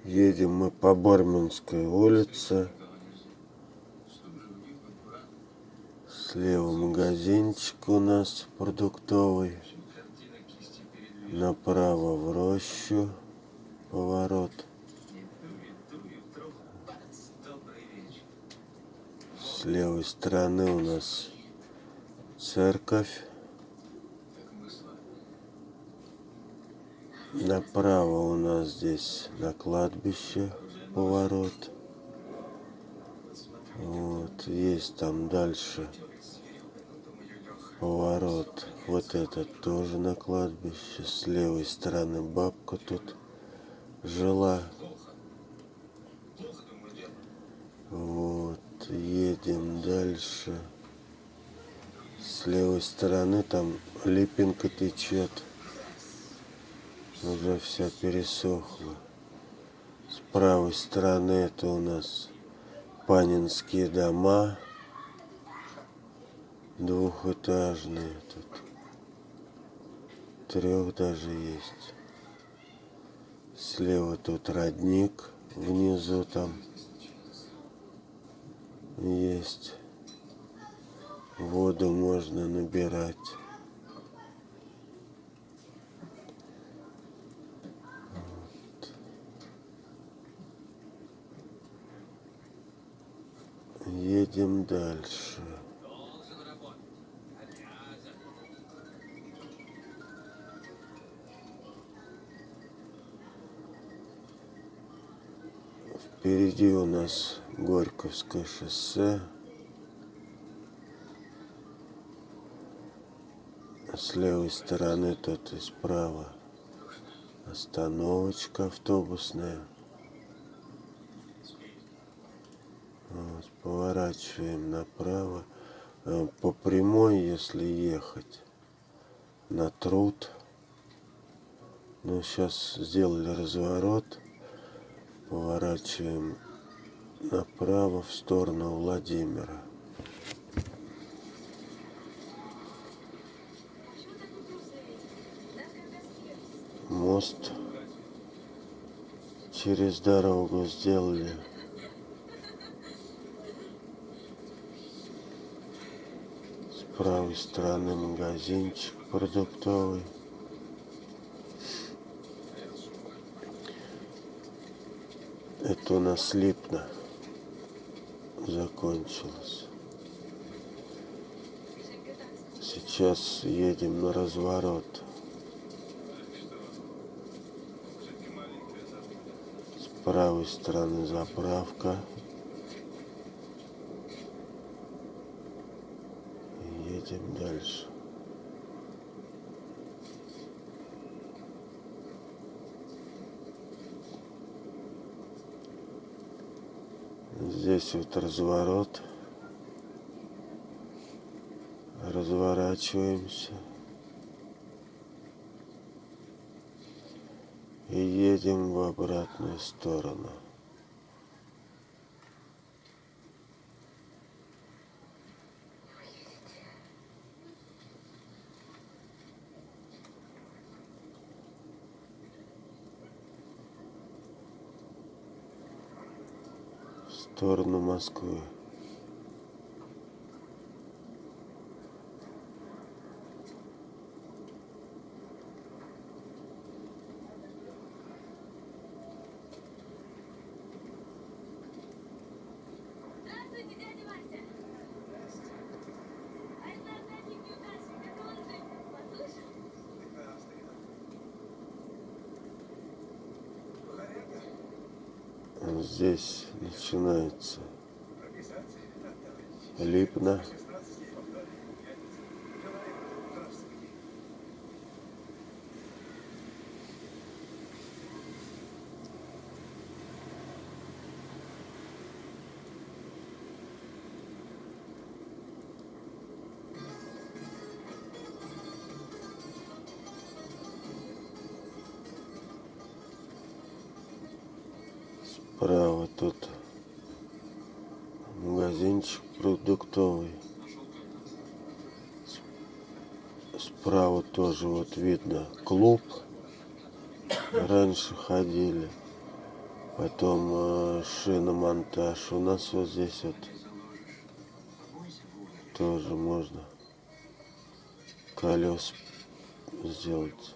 Едем мы по Барминской улице. Слева магазинчик у нас продуктовый. Направо в рощу поворот. С левой стороны у нас церковь. Направо у нас здесь на кладбище поворот. Вот, есть там дальше поворот. Вот этот тоже на кладбище. С левой стороны бабка тут жила. Вот, едем дальше. С левой стороны там Липинка течет. Уже вся пересохла. С правой стороны это у нас панинские дома. Двухэтажные тут. 3 даже есть. Слева тут родник. Внизу там есть. Воду можно набирать. Едем дальше. Впереди у нас Горьковское шоссе. С левой стороны тут и справа остановочка автобусная. Вот, поворачиваем направо. По прямой, если ехать, на Труд. Ну, сейчас сделали разворот. Поворачиваем направо в сторону Владимира. Мост через дорогу сделали. С правой стороны магазинчик продуктовый. Это у нас Липна закончилось. Сейчас едем на разворот. С правой стороны заправка. И едем дальше. Здесь вот разворот. Разворачиваемся. И едем в обратную сторону. В сторону Москвы. Здесь начинается Липна. Справа тут магазинчик продуктовый. Справа тоже вот видно клуб. Раньше ходили. Потом шиномонтаж у нас вот здесь вот тоже можно колес сделать.